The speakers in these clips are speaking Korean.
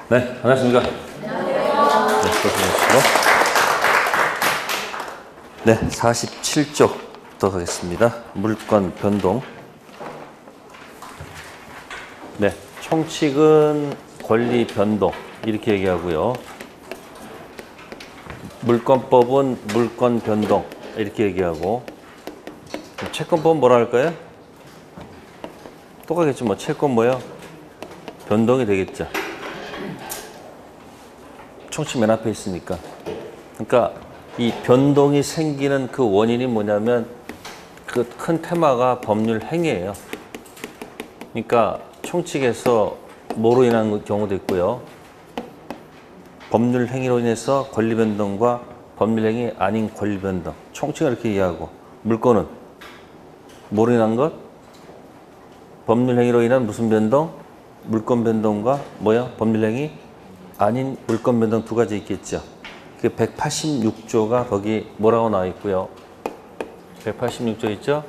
네, 반갑습니까? 네, 고생하셨습니다. 네, 47쪽부터 가겠습니다. 물권 변동. 네, 총칙은 권리 변동 이렇게 얘기하고요. 물권법은 물권 변동 이렇게 얘기하고, 채권법은 뭐라 할까요? 똑같겠죠. 뭐 채권 뭐요? 변동이 되겠죠. 총칙 맨 앞에 있으니까. 그러니까 이 변동이 생기는 그 원인이 뭐냐면 그 큰 테마가 법률 행위예요. 그러니까 총칙에서 뭐로 인한 경우도 있고요. 법률 행위로 인해서 권리 변동과 법률 행위 아닌 권리 변동. 총칙은 이렇게 이해하고, 물권은 뭐로 인한 것? 법률 행위로 인한 무슨 변동? 물권 변동과 뭐야? 법률 행위 아닌 물권 변동 두 가지 있겠죠. 그 186조가 거기 뭐라고 나와 있고요. 186조 있죠?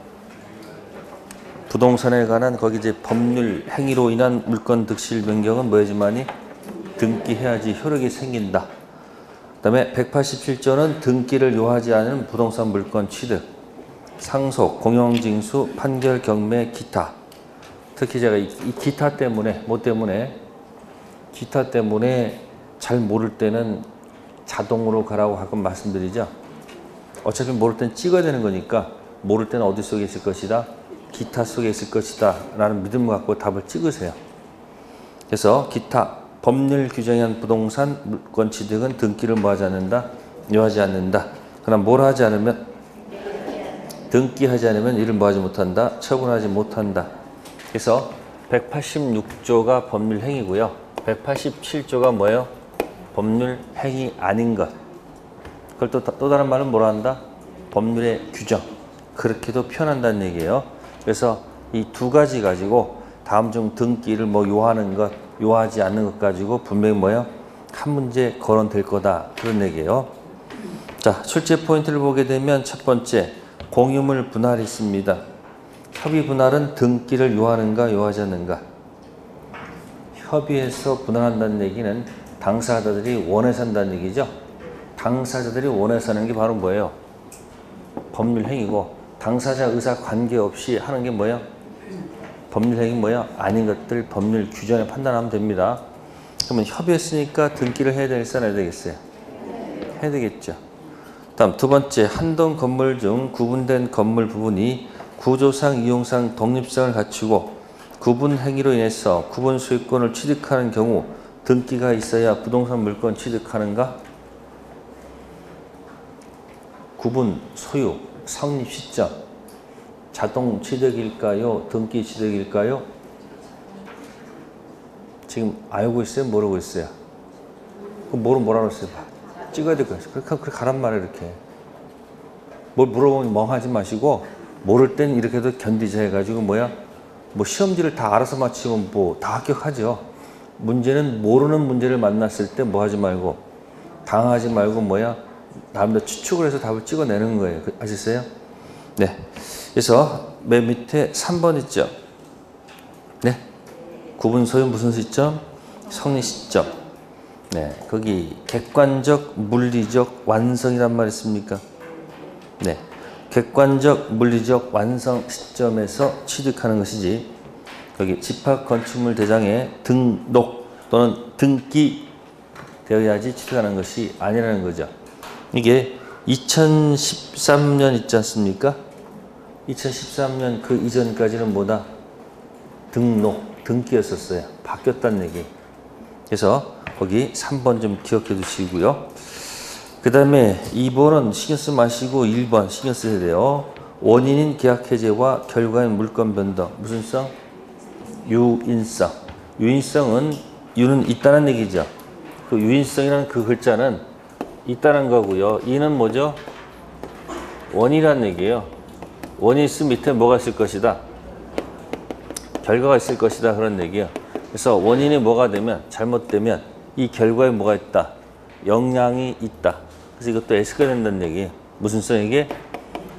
부동산에 관한 거기 이제 법률 행위로 인한 물권 득실 변경은 뭐야지만이 등기해야지 효력이 생긴다. 그 다음에 187조는 등기를 요하지 않은 부동산 물권 취득, 상속, 공영징수, 판결, 경매, 기타. 특히 제가 이 기타 때문에, 뭐 때문에? 기타 때문에 잘 모를 때는 자동으로 가라고 가끔 말씀드리죠. 어차피 모를 땐 찍어야 되는 거니까 모를 때는 어디 속에 있을 것이다? 기타 속에 있을 것이다 라는 믿음을 갖고 답을 찍으세요. 그래서 기타, 법률 규정한 부동산 물권 취득은 등기를 뭐하지 않는다? 요하지 않는다. 그러나 뭘 하지 않으면? 등기하지 않으면 이를 뭐하지 못한다? 처분하지 못한다. 그래서 186조가 법률 행위고요. 187조가 뭐예요? 법률 행위 아닌 것. 그걸 또 다른 말은 뭐라 한다? 법률의 규정. 그렇게도 표현한다는 얘기예요. 그래서 이 두 가지 가지고 다음 중 등기를 뭐 요하는 것, 요하지 않는 것 가지고 분명히 뭐예요? 한 문제 거론될 거다. 그런 얘기예요. 자, 출제 포인트를 보게 되면 첫 번째, 공유물 분할이 있습니다. 협의 분할은 등기를 요하는가 요하지 않는가? 협의해서 분할한다는 얘기는 당사자들이 원해서 한다는 얘기죠. 당사자들이 원해서 하는 게 바로 뭐예요? 법률 행위고, 당사자 의사 관계없이 하는 게 뭐예요? 법률 행위 뭐예요? 아닌 것들 법률 규정에 판단하면 됩니다. 그러면 협의했으니까 등기를 해야 되겠어요? 안 해야 되겠어요? 해야 되겠죠. 다음 두 번째, 한 동 건물 중 구분된 건물 부분이 구조상, 이용상 독립성을 갖추고 구분 행위로 인해서 구분 소유권을 취득하는 경우 등기가 있어야 부동산 물권 취득하는가? 구분, 소유, 성립 시점, 자동 취득일까요? 등기 취득일까요? 지금 알고 있어요? 모르고 있어요? 그럼 뭐라고 했어요? 찍어야 될 거예요. 그렇게 가란 말이에요, 이렇게. 뭘 물어보면 멍하지 마시고, 모를 땐 이렇게도 견디자 해가지고 뭐야? 뭐 시험지를 다 알아서 맞히면 뭐 다 합격하죠. 문제는 모르는 문제를 만났을 때 뭐 하지 말고, 당하지 말고 뭐야? 나름대로 추측을 해서 답을 찍어내는 거예요. 아셨어요? 네. 그래서 맨 밑에 3번 있죠. 네. 구분 소유 무슨 시점? 성립 시점. 네. 거기 객관적, 물리적 완성이란 말 있습니까? 네. 객관적, 물리적 완성 시점에서 취득하는 것이지, 거기 집합 건축물 대장에 등록 또는 등기 되어야지 취득하는 것이 아니라는 거죠. 이게 2013년 있지 않습니까? 2013년 그 이전까지는 뭐다? 등록, 등기였었어요. 바뀌었다는 얘기. 그래서 거기 3번 좀 기억해 두시고요. 그 다음에 2번은 신경 쓰지 마시고 1번 신경 쓰셔야 돼요. 원인인 계약 해제와 결과인 물권 변동. 무슨 성? 유인성. 유인성은 유는 있다는 얘기죠. 그 유인성이라는 그 글자는 있다는 거고요. 이는 뭐죠? 원이라는 얘기예요. 원이 있으면 밑에 뭐가 있을 것이다? 결과가 있을 것이다. 그런 얘기예요. 그래서 원인이 뭐가 되면, 잘못되면 이 결과에 뭐가 있다? 영향이 있다. 그래서 이것도 S가 된다는 얘기예요. 무슨 성 이게?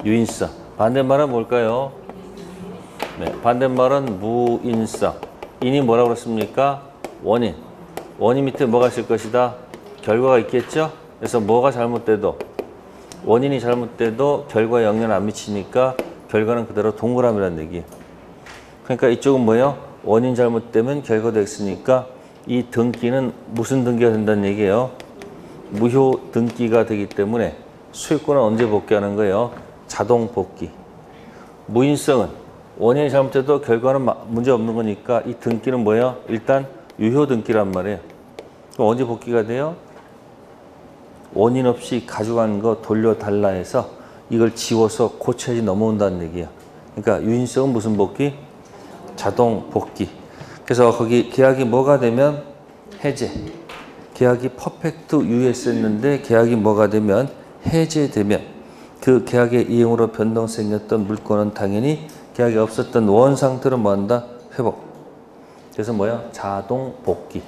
유인성. 반대말은 뭘까요? 네, 반대말은 무인성. 인이 뭐라고 그랬습니까? 원인. 원인 밑에 뭐가 있을 것이다? 결과가 있겠죠? 그래서 뭐가 잘못돼도 원인이 잘못돼도 결과에 영향을 안 미치니까 결과는 그대로 동그라미라는 얘기. 그러니까 이쪽은 뭐예요? 원인 잘못되면 결과도 X니까 이 등기는 무슨 등기가 된다는 얘기예요? 무효 등기가 되기 때문에 소유권은 언제 복귀하는 거예요? 자동 복귀. 무인성은 원인이 잘못돼도 결과는 문제 없는 거니까 이 등기는 뭐예요? 일단 유효 등기란 말이에요. 그럼 언제 복귀가 돼요? 원인 없이 가져간 거 돌려달라 해서 이걸 지워서 고쳐야지 넘어온다는 얘기야. 그러니까 유인성은 무슨 복귀? 자동 복귀. 그래서 거기 계약이 뭐가 되면 해제. 계약이 퍼펙트 유효했었는데 계약이 뭐가 되면 해제되면 그 계약의 이행으로 변동 생겼던 물건은 당연히 계약이 없었던 원 상태로 뭐한다? 회복. 그래서 뭐야? 자동 복귀.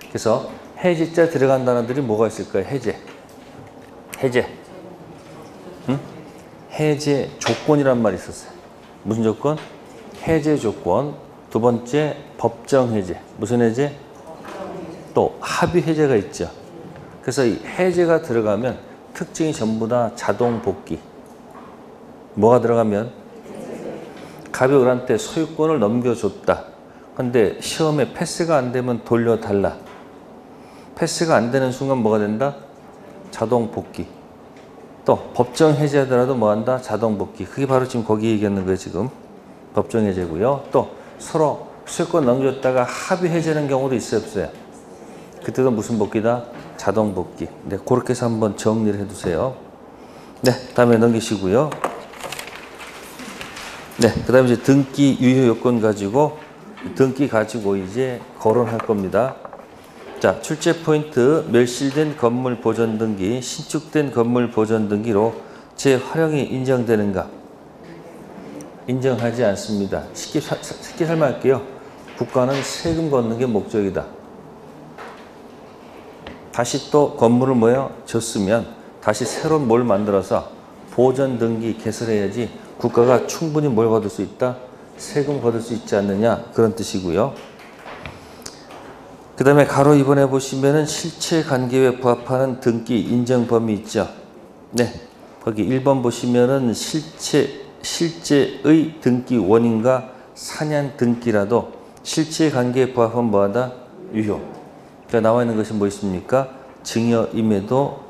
그래서 해제자 들어간 단어들이 뭐가 있을까요? 해제. 해제. 응? 해제 조건이란 말이 있었어요. 무슨 조건? 해제 조건. 두 번째 법정 해제. 무슨 해제? 또 합의 해제가 있죠. 그래서 이 해제가 들어가면 특징이 전부 다 자동 복귀. 뭐가 들어가면? 갑이 을한테 소유권을 넘겨줬다. 근데 시험에 패스가 안 되면 돌려달라. 패스가 안 되는 순간 뭐가 된다? 자동 복귀. 또 법정 해제하더라도 뭐 한다? 자동 복귀. 그게 바로 지금 거기 얘기하는 거예요, 지금. 법정 해제고요. 또 서로 소유권 넘겨줬다가 합의 해제하는 경우도 있어요, 없어요? 그때도 무슨 복귀다? 자동 복귀. 네, 그렇게 해서 한번 정리를 해두세요. 네, 다음에 넘기시고요. 네, 그 다음에 이제 등기 유효 요건 가지고 등기 가지고 이제 거론할 겁니다. 자, 출제 포인트. 멸실된 건물 보존 등기, 신축된 건물 보존 등기로 재활용이 인정되는가? 인정하지 않습니다. 쉽게 설명할게요. 국가는 세금 걷는 게 목적이다. 다시 또 건물을 뭐예요? 줬으면 다시 새로운 뭘 만들어서 보존 등기 개설해야지 국가가 충분히 뭘 받을 수 있다? 세금 받을 수 있지 않느냐? 그런 뜻이고요. 그 다음에 가로 2번에 보시면은 실체 관계에 부합하는 등기 인정 범위 있죠. 네. 거기 1번 보시면은 실제의 등기 원인과 사냥 등기라도 실체 관계에 부합하면 뭐하다? 유효. 그러니까 나와 있는 것이 뭐 있습니까? 증여임에도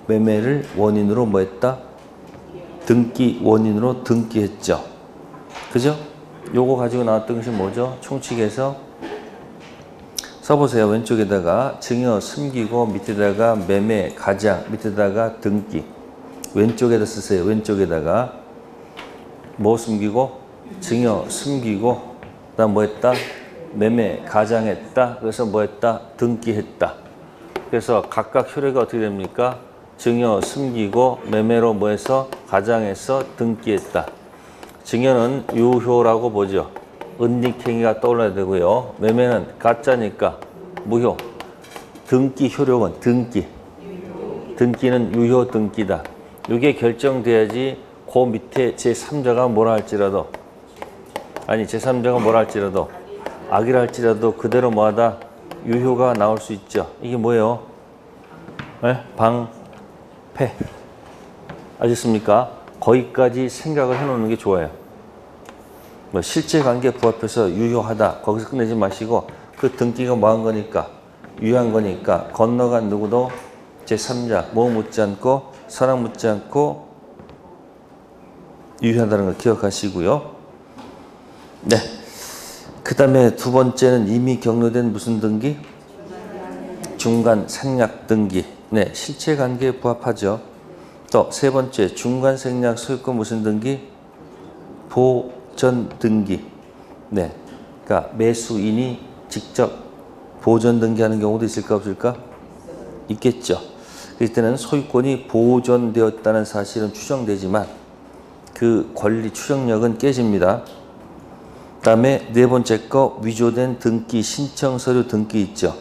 매매를 원인으로 뭐 했다? 등기 원인으로 등기했죠. 그죠? 요거 가지고 나왔던 것이 뭐죠? 총칙에서 써보세요. 왼쪽에다가 증여 숨기고 밑에다가 매매 가장 밑에다가 등기. 왼쪽에다 쓰세요. 왼쪽에다가 뭐 숨기고? 증여 숨기고 그다음 뭐 했다? 매매 가장했다. 그래서 뭐 했다? 등기했다. 그래서 각각 효력이 어떻게 됩니까? 증여 숨기고 매매로 뭐 해서 가장해서 등기했다. 증여는 유효라고 보죠. 은닉행위가 떠올라야 되고요. 매매는 가짜니까 무효. 등기 효력은 등기. 등기는 유효 등기다. 이게 결정돼야지 그 밑에 제3자가 뭐라 할지라도 아니 제3자가 뭐라 할지라도 악이라 할지라도 그대로 뭐하다? 유효가 나올 수 있죠. 이게 뭐예요? 네? 방패. 아셨습니까? 거기까지 생각을 해놓는 게 좋아요. 뭐 실제 관계 부합해서 유효하다. 거기서 끝내지 마시고 그 등기가 뭐 한 거니까 유효한 거니까 건너간 누구도 제3자 뭐 묻지 않고 사랑 묻지 않고 유효하다는 걸 기억하시고요. 네. 그 다음에 두 번째는 이미 격려된 무슨 등기? 중간 생략 등기. 네, 실체 관계에 부합하죠. 또 세 번째 중간 생략 소유권 무슨 등기? 보전 등기. 네, 그러니까 매수인이 직접 보전 등기하는 경우도 있을까 없을까? 있겠죠. 이때는 소유권이 보존되었다는 사실은 추정되지만 그 권리 추정력은 깨집니다. 그 다음에 네 번째 거 위조된 등기 신청 서류 등기 있죠.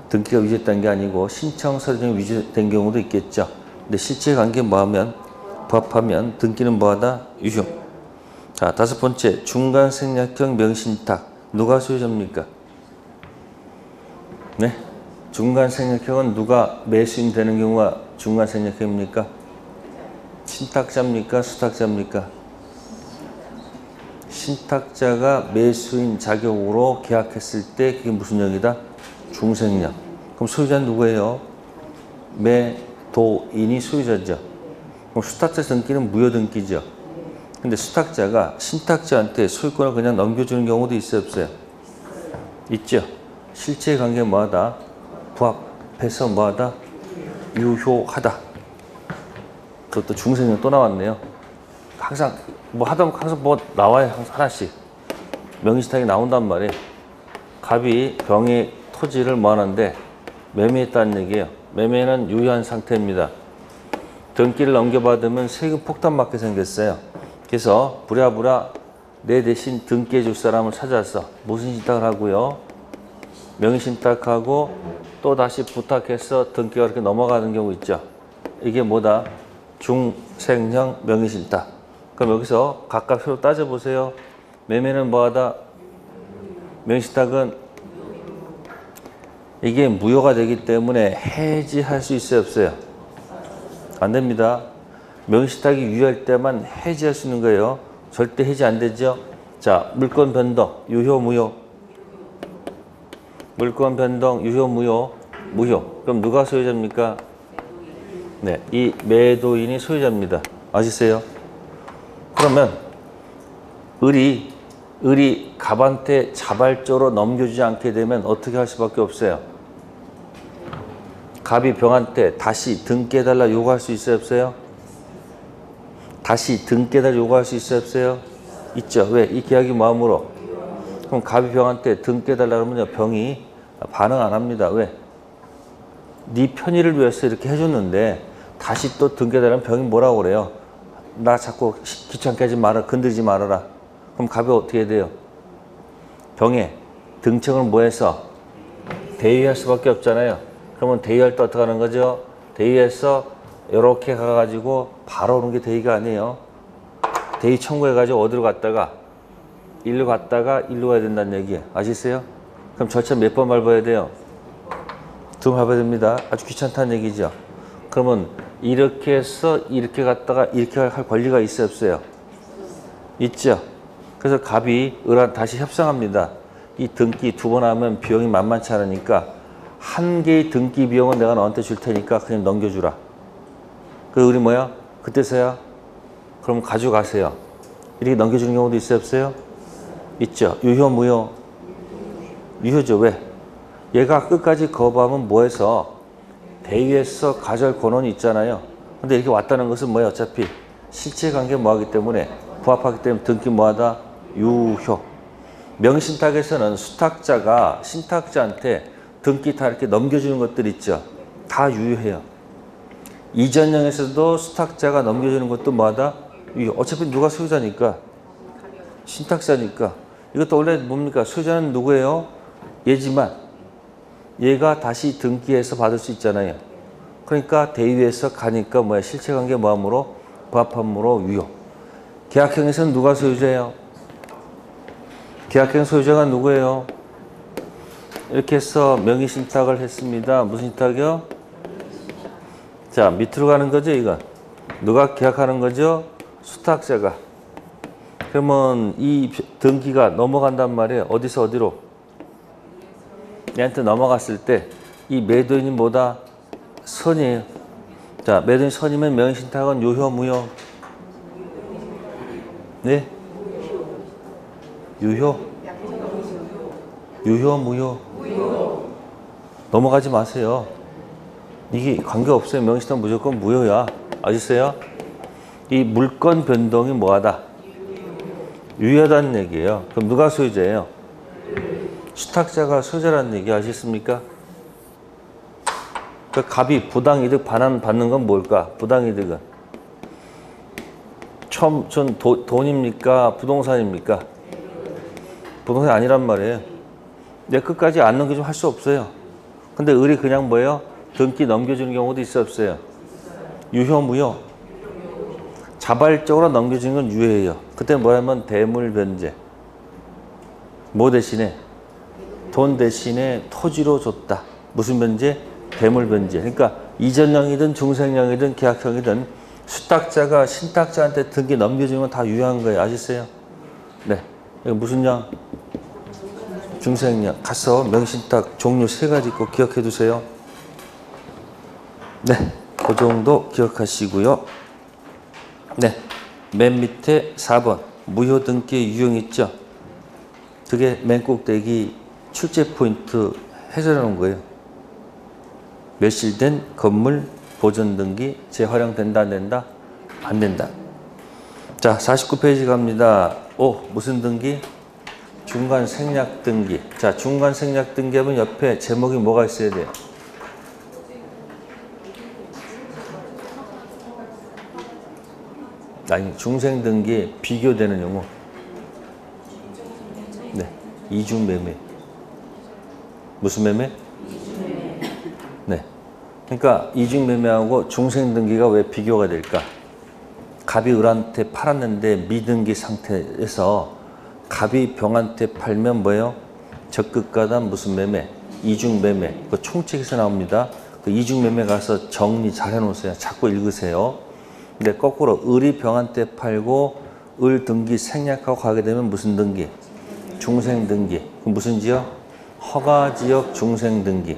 등기가 위조됐다는 게 아니고 신청 서류 중에 위조된 경우도 있겠죠. 근데 실제 관계 뭐하면 부합하면 등기는 뭐하다? 유효. 자, 다섯 번째 중간 생략형 명신탁. 누가 소유자입니까? 네? 중간 생략형은 누가 매수인 되는 경우가 중간 생략형입니까? 신탁자입니까? 수탁자입니까? 신탁자가 매수인 자격으로 계약했을 때 그게 무슨 형이다? 중생령. 그럼 소유자는 누구예요? 매도인이 소유자죠. 그럼 수탁자 등기는 무효 등기죠. 근데 수탁자가 신탁자한테 소유권을 그냥 넘겨주는 경우도 있어요, 없어요? 있죠. 실제 관계 뭐하다? 부합해서 뭐하다? 유효하다. 그것도 중생령 또 나왔네요. 항상 뭐 하다 보면 항상 뭐 나와요. 항상 하나씩. 명의신탁이 나온단 말이에요. 갑이 병의 토지를 뭐 하는데 매매했다는 얘기예요. 매매는 유효한 상태입니다. 등기를 넘겨받으면 세금 폭탄 맞게 생겼어요. 그래서 부랴부랴 내 대신 등기해 줄 사람을 찾아서 무슨 신탁을 하고요? 명의신탁하고 또 다시 부탁해서 등기가 이렇게 넘어가는 경우 있죠. 이게 뭐다? 중생형 명의신탁. 그럼 여기서 각각 서로 따져보세요. 매매는 뭐하다? 명의신탁은 이게 무효가 되기 때문에 해지할 수 있어요, 없어요? 안 됩니다. 명의신탁이 유효할 때만 해지할 수 있는 거예요. 절대 해지 안 되죠. 자, 물권 변동, 유효, 무효. 물권 변동, 유효, 무효. 무효. 그럼 누가 소유자입니까? 네, 이 매도인이 소유자입니다. 아시세요? 그러면 을이 갑한테 자발적으로 넘겨주지 않게 되면 어떻게 할 수밖에 없어요? 갑이 병한테 다시 등기해달라 요구할 수 있어요, 없어요? 다시 등기해달라 요구할 수 있어요, 없어요? 있죠. 왜? 이 계약이 마음으로. 그럼 갑이 병한테 등기해달라 그러면요, 병이 반응 안 합니다. 왜? 네 편의를 위해서 이렇게 해줬는데 다시 또 등기해달라면 병이 뭐라고 그래요? 나 자꾸 귀찮게 하지 말아, 건드리지 말아라. 그럼 갑이 어떻게 돼요? 병에 등청을 뭐 해서? 대위할 수밖에 없잖아요. 그러면 대위할 때 어떻게 하는 거죠? 대위해서 이렇게 가가지고 바로 오는 게 대위가 아니에요. 대위 청구해가지고 어디로 갔다가 일로 갔다가 일로 가야 된다는 얘기예요. 아시세요? 그럼 절차 몇 번 밟아야 돼요? 2번 밟아야 됩니다. 아주 귀찮다는 얘기죠. 그러면 이렇게 해서 이렇게 갔다가 이렇게 할 권리가 있어요, 없어요? 있죠. 그래서 갑이 을한 다시 협상합니다. 이 등기 2번 하면 비용이 만만치 않으니까 한 개의 등기 비용은 내가 너한테 줄 테니까 그냥 넘겨주라. 그 을이 뭐야? 그때서야 그럼 가져가세요. 이렇게 넘겨주는 경우도 있어요, 없어요? 있죠. 유효, 무효? 유효죠. 왜? 얘가 끝까지 거부하면 뭐해서 대위에서 가져갈 권한이 있잖아요. 근데 이렇게 왔다는 것은 뭐예요? 어차피 실체관계 뭐하기 때문에 부합하기 때문에 등기 뭐하다? 유효. 명의신탁에서는 수탁자가 신탁자한테 등기 다 이렇게 넘겨주는 것들 있죠. 다 유효해요. 이전형에서도 수탁자가 넘겨주는 것도 뭐하다? 유효. 어차피 누가 소유자니까. 신탁자니까. 이것도 원래 뭡니까? 소유자는 누구예요? 얘지만 얘가 다시 등기해서 받을 수 있잖아요. 그러니까 대위에서 가니까 뭐야? 실체관계 뭐함으로? 부합함으로 유효. 계약형에서는 누가 소유자예요? 계약형 소유자가 누구예요? 이렇게 해서 명의신탁을 했습니다. 무슨 신탁이요? 자, 밑으로 가는 거죠, 이건. 누가 계약하는 거죠? 수탁자가. 그러면 이 등기가 넘어간단 말이에요. 어디서 어디로? 얘한테 넘어갔을 때 이 매도인이 뭐다? 선이에요. 자, 매도인 선이면 명의신탁은 유효, 무효? 네? 유효? 유효, 무효? 넘어가지 마세요. 이게 관계없어요. 명의신탁 무조건 무효야. 아시세요? 이 물권 변동이 뭐하다? 유효하다는 얘기예요. 그럼 누가 소유자예요? 수탁자가 소유자라는 얘기 아시겠습니까? 그 갑이 부당이득 받는 건 뭘까? 부당이득은 처음 전 돈입니까? 부동산입니까? 부동산이 아니란 말이에요. 내 끝까지 안 넘겨주면 할 수 없어요. 근데 을이 그냥 뭐예요? 등기 넘겨주는 경우도 있어, 없어요? 유효, 무효? 자발적으로 넘겨주는 건 유효해요. 그때 뭐냐면 대물변제. 뭐 대신에? 돈 대신에 토지로 줬다. 무슨 변제? 대물 변제. 그러니까 이전형이든 중생형이든 계약형이든 수탁자가 신탁자한테 등기 넘겨주는 건 다 유효한 거예요. 아시겠어요? 네. 이거 무슨 형? 중생형. 가서 명신탁 종류 3가지 꼭 기억해 두세요. 네. 그 정도 기억하시고요. 네. 맨 밑에 4번. 무효 등기 유형 있죠? 그게 맨 꼭대기 출제 포인트 해설해 놓은 거예요. 멸실된 건물 보존 등기 재활용된다 안 된다? 안 된다. 자, 49페이지 갑니다. 무슨 등기? 중간 생략 등기. 자, 중간 생략 등기 하면 옆에 제목이 뭐가 있어야 돼요? 아니, 중생 등기에 비교되는 용어. 네, 이중 매매. 무슨 매매? 네. 그러니까 이중 매매하고 중생 등기가 왜 비교가 될까? 갑이 을한테 팔았는데 미등기 상태에서 갑이 병한테 팔면 뭐예요? 적극가담 무슨 매매? 이중 매매. 그 총책에서 나옵니다. 그 이중 매매 가서 정리 잘 해놓으세요. 자꾸 읽으세요. 근데 거꾸로 을이 병한테 팔고 을 등기 생략하고 가게 되면 무슨 등기? 중생 등기. 그럼 무슨 지역? 허가 지역 중생 등기.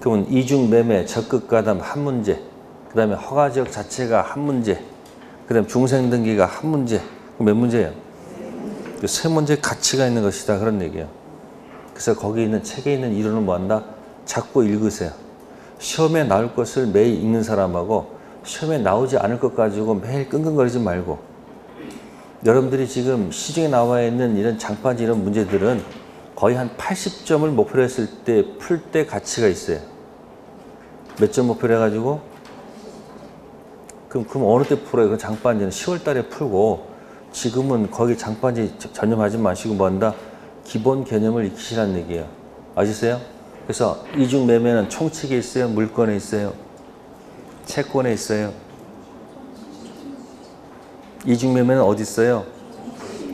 그러면 이중 매매, 적극 가담 한 문제. 그 다음에 허가 지역 자체가 한 문제. 그 다음에 중생 등기가 한 문제. 그럼 몇 문제예요? 그 3문제 가치가 있는 것이다. 그런 얘기예요. 그래서 거기 있는 책에 있는 이론은 뭐한다? 자꾸 읽으세요. 시험에 나올 것을 매일 읽는 사람하고 시험에 나오지 않을 것 가지고 매일 끙끙거리지 말고, 여러분들이 지금 시중에 나와 있는 이런 장판지 이런 문제들은 거의 한 80점을 목표로 했을 때 풀 때 가치가 있어요. 몇 점 목표로 해가지고? 그럼 어느 때 풀어요? 그 장판지는 10월 달에 풀고, 지금은 거기 장판지 전념하지 마시고 뭐 한다? 기본 개념을 익히시라는 얘기예요. 아시세요? 그래서 이중 매매는 총칙에 있어요? 물건에 있어요? 채권에 있어요? 이중 매매는 어디 있어요?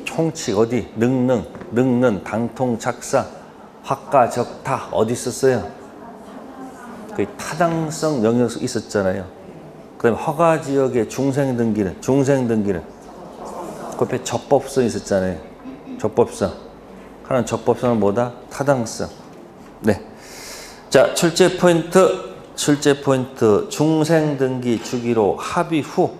총칙 어디? 능는, 당통, 작사, 확가, 적타 어디 있었어요? 그 타당성 영역 있었잖아요. 그 다음에 허가 지역의 중생 등기는 그 옆에 적법성 있었잖아요. 적법성. 하나는 적법성은 뭐다? 타당성. 네. 자, 출제 포인트. 중생 등기 주기로 합의 후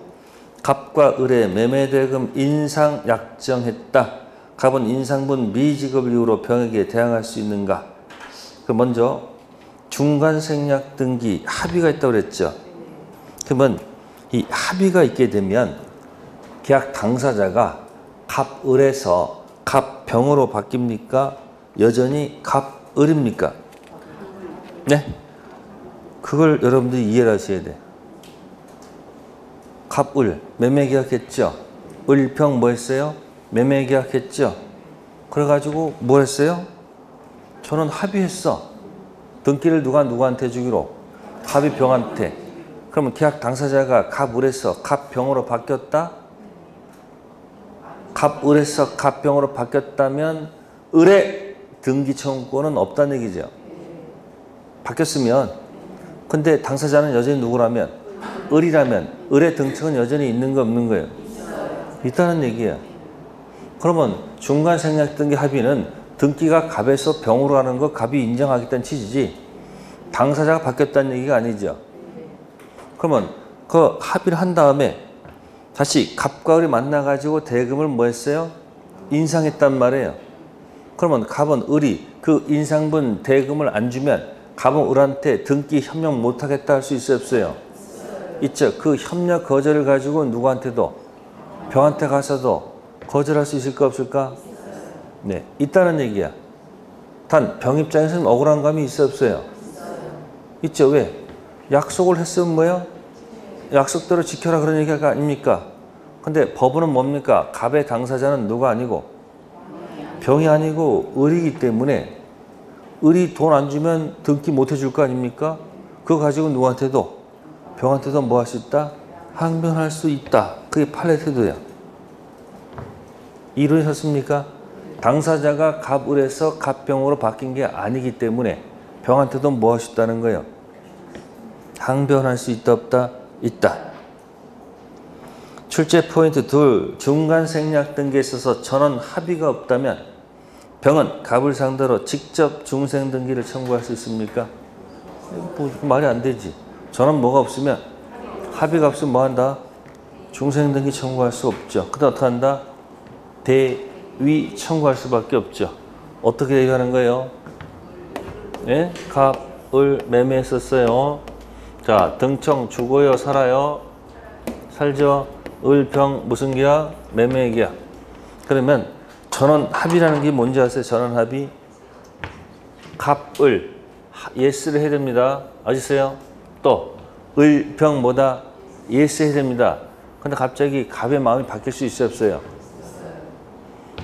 갑과 을의 매매대금 인상 약정했다. 갑은 인상분 미지급 이후로 병에게 대항할 수 있는가? 그럼 먼저 중간 생략 등기 합의가 있다고 그랬죠. 그러면 이 합의가 있게 되면 계약 당사자가 갑을에서 갑병으로 바뀝니까? 여전히 갑을입니까? 네? 그걸 여러분들이 이해를 하셔야 돼. 갑을 매매계약했죠. 을병 뭐 했어요? 매매계약했죠. 그래가지고 뭐 했어요? 저는 합의했어. 등기를 누구한테 주기로? 갑이 병한테. 그러면 계약 당사자가 갑을에서 갑병으로 바뀌었다? 갑을에서 갑병으로 바뀌었다면 을의 등기 청구권은 없다는 얘기죠. 바뀌었으면. 근데 당사자는 여전히 누구라면? 을이라면 을의 등청은 여전히 있는 거 없는 거예요? 있다는 얘기예요. 그러면 중간 생략 등기 합의는 등기가 갑에서 병으로 하는 거 갑이 인정하겠다는 취지지 당사자가 바뀌었다는 얘기가 아니죠. 그러면 그 합의를 한 다음에 다시 갑과 을이 만나가지고 대금을 뭐 했어요? 인상했단 말이에요. 그러면 갑은 을이 그 인상분 대금을 안 주면 갑은 을한테 등기 협력 못하겠다 할 수 있어요? 없어요? 있죠. 그 협력 거절을 가지고 누구한테도 병한테 가서도 거절할 수 있을까 없을까? 네, 있다는 얘기야. 단 병 입장에서는 억울한 감이 있어 없어요? 있죠. 왜? 약속을 했으면 뭐예요? 약속대로 지켜라 그런 얘기가 아닙니까? 근데 법은 뭡니까? 갑의 당사자는 누가 아니고 병이 아니고 을이기 때문에 을이 돈 안 주면 등기 못 해줄 거 아닙니까? 그거 가지고 누구한테도 병한테도 뭐 할 수 있다? 항변할 수 있다. 그게 판례 태도야. 이론이셨습니까? 당사자가 갑을에서 갑병으로 바뀐 게 아니기 때문에 병한테도 뭐 할 수 있다는 거예요? 항변할 수 있다 없다? 있다. 출제 포인트 2. 중간 생략 등기에 있어서 전원 합의가 없다면 병은 갑을 상대로 직접 중생 등기를 청구할 수 있습니까? 뭐 말이 안 되지. 전원 뭐가 없으면 합의가 없으면 뭐 한다? 중생 등기 청구할 수 없죠. 그다음 어떻게 한다? 대위 청구할 수밖에 없죠. 어떻게 대위하는 거예요? 예? 갑을 매매했었어요. 자, 등청 죽어요, 살아요? 살죠? 을, 병, 무슨 계약? 매매 계약. 그러면 전원 합의라는 게 뭔지 아세요? 전원 합의. 갑을 예스를 해야 됩니다. 아시세요? 또 을, 병 뭐다? 예스 해야 됩니다. 근데 갑자기 갑의 마음이 바뀔 수 있어요, 없어요?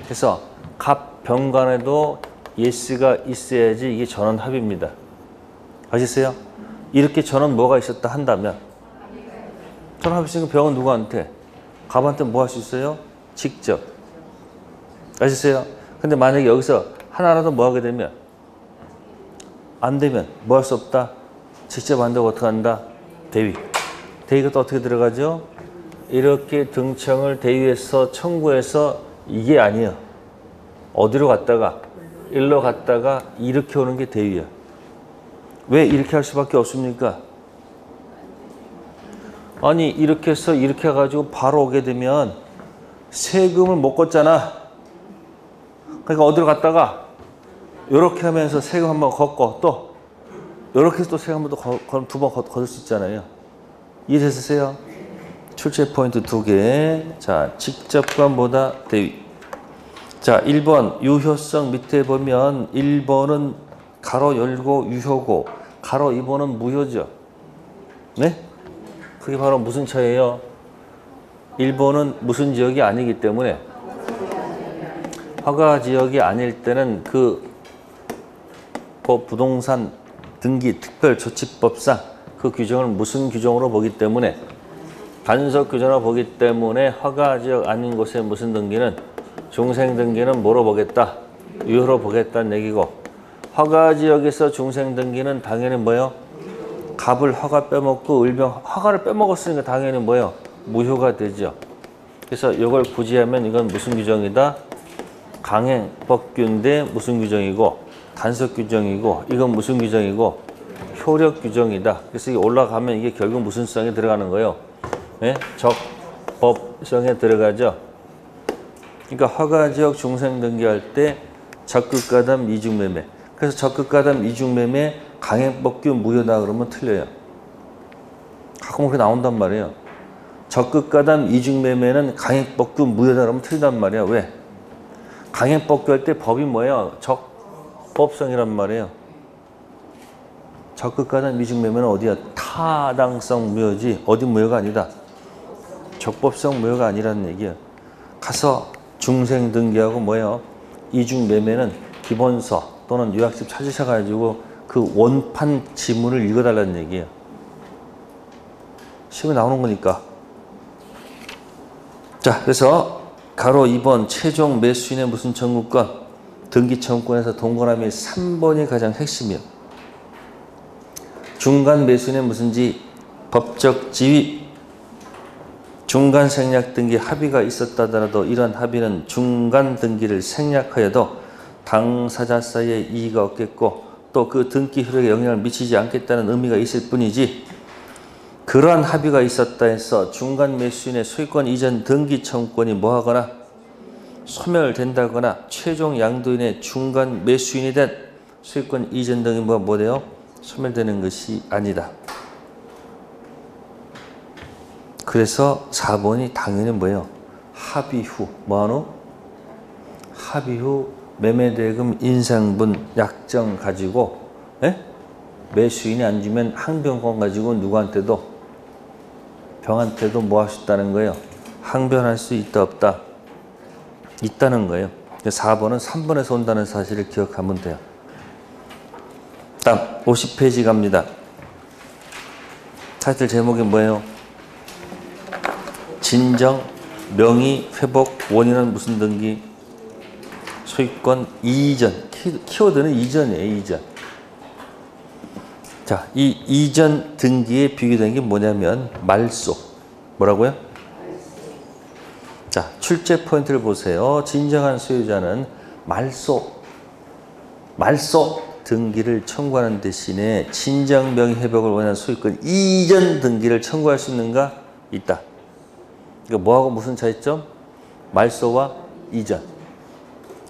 그래서 갑, 병 간에도 예스가 있어야지 이게 전원 합의입니다. 아시세요? 이렇게 전원 뭐가 있었다 한다면 전원 합의 있으니까 병은 누구한테? 갑한테 뭐 할 수 있어요? 직접. 아시세요? 근데 만약에 여기서 하나라도 뭐 하게 되면 안 되면 뭐 할 수 없다? 직접 안 되고 어떻게 한다? 대위. 대위가 또 어떻게 들어가죠? 이렇게 등청을 대위에서 청구해서 이게 아니에요. 어디로 갔다가 일로 갔다가 이렇게 오는 게 대위야. 왜 이렇게 할 수밖에 없습니까? 아니 이렇게 해서 이렇게 해가지고 바로 오게 되면 세금을 못 걷잖아. 그러니까 어디로 갔다가 이렇게 하면서 세금 한번 걷고 또 이렇게 해서 또 세금 한번 두 번 걷을 수 있잖아요. 이해되세요? 출제 포인트 2개. 자, 직접관보다 대위. 자, 1번 유효성 밑에 보면 1번은 가로 열고 유효고 가로 2번은 무효죠. 네? 그게 바로 무슨 차이예요? 1번은 무슨 지역이 아니기 때문에 허가 지역이 아닐 때는 그 부동산 등기 특별조치법상 그 규정을 무슨 규정으로 보기 때문에 간섭 규정으로 보기 때문에 허가 지역 아닌 곳에 무슨 등기는 중생 등기는 뭐로 보겠다? 유효로 보겠다는 얘기고 허가 지역에서 중생 등기는 당연히 뭐예요? 갑을 허가 빼먹고 을병 허가를 빼먹었으니까 당연히 뭐예요? 무효가 되죠. 그래서 이걸 굳이 하면 이건 무슨 규정이다? 강행법규인데 무슨 규정이고 간섭 규정이고 이건 무슨 규정이고 효력 규정이다. 그래서 이게 올라가면 이게 결국 무슨 성에 들어가는 거예요? 네? 적법성에 들어가죠. 그러니까 허가지역 중생 등기할 때 적극가담 이중매매. 그래서 적극가담 이중매매 강행법규 무효다 그러면 틀려요. 가끔 그렇게 나온단 말이에요. 적극가담 이중매매는 강행법규 무효다 그러면 틀리단 말이야. 왜? 강행법규 할 때 법이 뭐예요? 적법성이란 말이에요. 적극가담 이중매매는 어디야? 타당성 무효지 어디 무효가 아니다. 적법성 무효가 아니라는 얘기예요. 가서 중생 등기하고 뭐예요? 이중매매는 기본서 또는 요약집 찾으셔가지고 그 원판 지문을 읽어달라는 얘기예요. 시험에 나오는 거니까. 자, 그래서 가로 2번 최종 매수인의 무슨 청구권? 등기 청구권에서 동그라미 3번이 가장 핵심이에요. 중간 매수인의 무슨지 법적 지위. 중간 생략 등기 합의가 있었다더라도 이런 합의는 중간 등기를 생략하여도 당사자 사이에 이의가 없겠고 또 그 등기 효력에 영향을 미치지 않겠다는 의미가 있을 뿐이지 그러한 합의가 있었다 해서 중간 매수인의 소유권 이전 등기 청구권이 뭐하거나 소멸된다거나 최종 양도인의 중간 매수인이 된 소유권 이전 등이 뭐돼요? 소멸되는 것이 아니다. 그래서 4번이 당연히 뭐예요? 합의 후 뭐하노? 합의 후 매매대금 인상분 약정 가지고 매수인이 안 주면 항변권 가지고 누구한테도 병한테도 뭐 할 수 있다는 거예요? 항변할 수 있다 없다? 있다는 거예요. 4번은 3번에서 온다는 사실을 기억하면 돼요. 다음 50페이지 갑니다. 타이틀 제목이 뭐예요? 진정, 명의, 회복, 원인은 무슨 등기? 소유권 이전. 키워드는 이전이에요. 이전. 자, 이 이전 등기에 비교된 게 뭐냐면 말소. 뭐라고요? 자, 출제 포인트를 보세요. 진정한 소유자는 말소 등기를 청구하는 대신에 진정 명의 회복을 원하는 소유권 이전 등기를 청구할 수 있는가? 있다. 그러니까 뭐하고 무슨 차이점? 말소와 이전.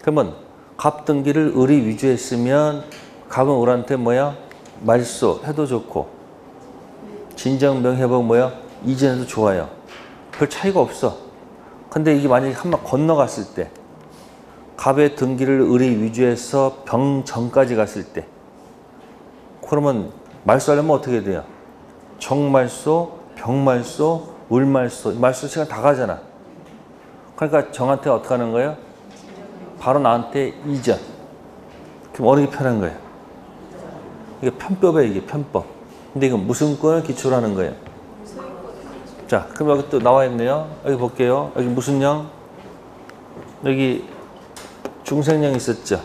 그러면 갑 등기를 을이 위조했으면 갑은 을한테 뭐야? 말소 해도 좋고 진정 명의 회복 뭐야? 이전해도 좋아요. 별 차이가 없어. 근데 이게 만약에 한 번 건너갔을 때 갑의 등기를 을이 위조해서 병 전까지 갔을 때 그러면 말소하려면 어떻게 돼요? 정말소, 병말소, 을말소, 말소 시간 다 가잖아. 그러니까 정한테 어떻게 하는 거예요? 바로 나한테 이전. 그럼 어느 게 편한 거예요? 이게 편법이에요. 이게 편법. 근데 이건 무슨 권을 기초로 하는 거예요? 자, 그럼 여기 또 나와 있네요. 여기 볼게요. 여기 무슨 령? 여기 중생령 있었죠?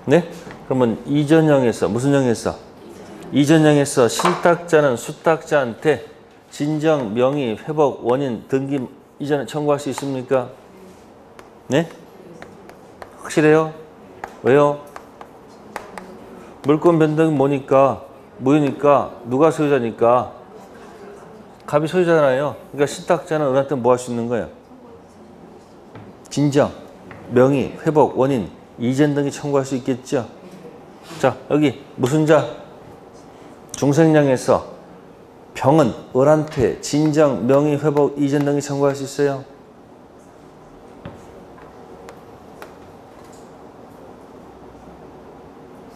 네? 그러면 이전령에서 무슨령에서? 이전령에서 신탁자는 수탁자한테 진정, 명의, 회복, 원인, 등기 이전을 청구할 수 있습니까? 네? 확실해요? 왜요? 물권 변동이 뭐니까? 무효니까 누가 소유자니까? 갑이 소유자잖아요. 그러니까 신탁자는 을한테 뭐 할 수 있는 거예요? 진정, 명의, 회복, 원인, 이전 등기 청구할 수 있겠죠? 자, 여기 무슨 자? 중생령에서 병은 을한테 진정, 명의, 회복, 이전 등기 청구할 수 있어요?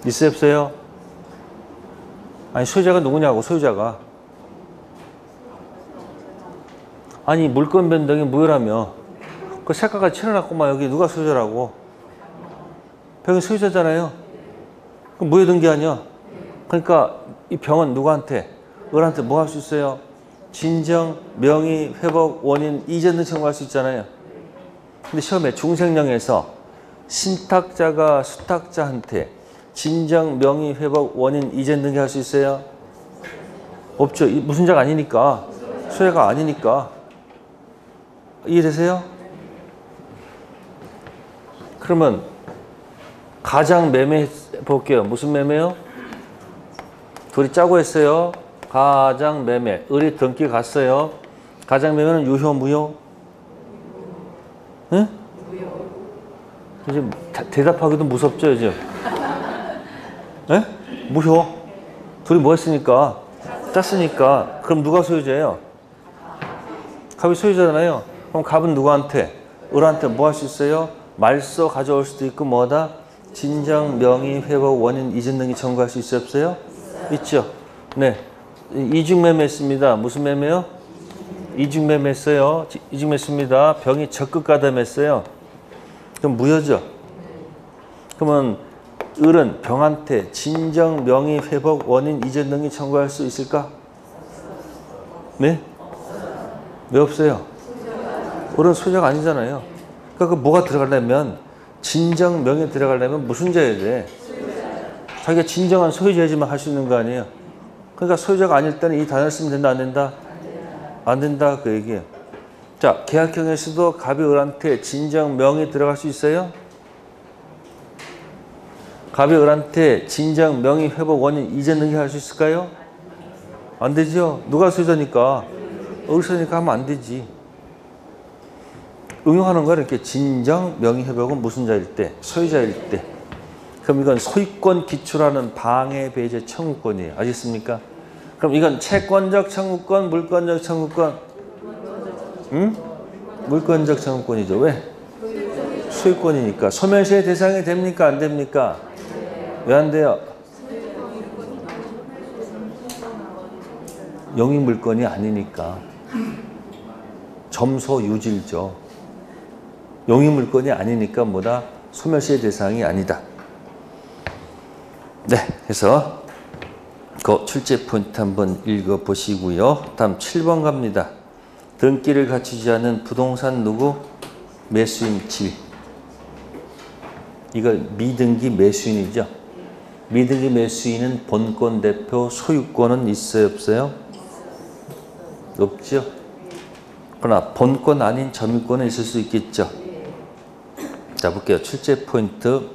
있어요, 없어요? 아니, 소유자가 누구냐고, 소유자가. 아니, 물권 변동이 무효라며. 그 색깔까지 칠해놨구만. 여기 누가 소유자라고. 병이 소유자잖아요. 그럼 무효 등기 아니야? 그러니까 이 병은 누구한테? 을한테 뭐 할 수 있어요? 진정, 명의, 회복, 원인, 이전 등 청구할 수 있잖아요. 근데 시험에 중생령에서 신탁자가 수탁자한테 진정, 명의, 회복, 원인, 이전 등기 할 수 있어요? 없죠. 무슨 자가 아니니까. 소유자가 아니니까. 이해되세요? 그러면 가장 매매 볼게요. 무슨 매매요? 둘이 짜고 했어요. 가장 매매. 을이 등기 갔어요. 가장 매매는 유효, 무효? 응? 이제 대답하기도 무섭죠, 요즘? 예? 무효. 둘이 뭐 했으니까? 짰으니까. 그럼 누가 소유자예요? 갑이 소유자잖아요. 그럼 갑은 누구한테? 을한테 뭐 할 수 있어요? 말소 가져올 수도 있고 뭐다? 진정, 명의, 회복, 원인, 이전 등기 청구할 수 있어요? 없어요? 있죠. 네. 이중매매 했습니다. 무슨 매매요? 이중매매 했어요. 이중매매 했습니다. 병이 적극 가담했어요. 그럼 무효죠. 그러면 을은 병한테 진정, 명의, 회복, 원인, 이전 등기 청구할 수 있을까? 네? 왜 없어요? 을은 소유자가 아니잖아요. 그러니까 그 뭐가 들어가려면 진정, 명예 들어가려면 무슨 자여야 돼? 자기가 진정한 소유자이지만 할 수 있는 거 아니에요? 그러니까 소유자가 아닐 때는 이 단어를 쓰면 된다, 안 된다? 안 된다, 그 얘기예요. 자, 계약형에서도 갑이 을한테 진정, 명예 들어갈 수 있어요? 갑이 을한테 진정, 명의, 회복, 원인, 이전 등기 할 수 있을까요? 안 되죠. 누가 소유자니까. 을 소유니까 하면 안 되지. 응용하는 거는 이렇게 진정, 명의, 회복은 무슨 자일 때? 소유자일 때. 그럼 이건 소유권 기초라는 방해, 배제, 청구권이에요. 아시겠습니까? 그럼 이건 채권적 청구권, 물권적 청구권? 응? 물권적 청구권이죠. 왜? 소유권이니까. 소멸시효 대상이 됩니까? 안 됩니까? 왜 안 돼요? 영위물권이 아니니까. 점소유질죠. 영위물권이 아니니까 뭐다? 소멸시효 대상이 아니다. 네, 그래서 그 출제 포인트 한번 읽어보시고요. 다음 7번 갑니다. 등기를 갖추지 않은 부동산 누구? 매수인 지위. 이걸 미등기 매수인이죠. 미등기 매수인은 본권 대표 소유권은 있어요, 없어요? 없죠. 그러나 본권 아닌 점유권은 있을 수 있겠죠. 자, 볼게요. 출제 포인트.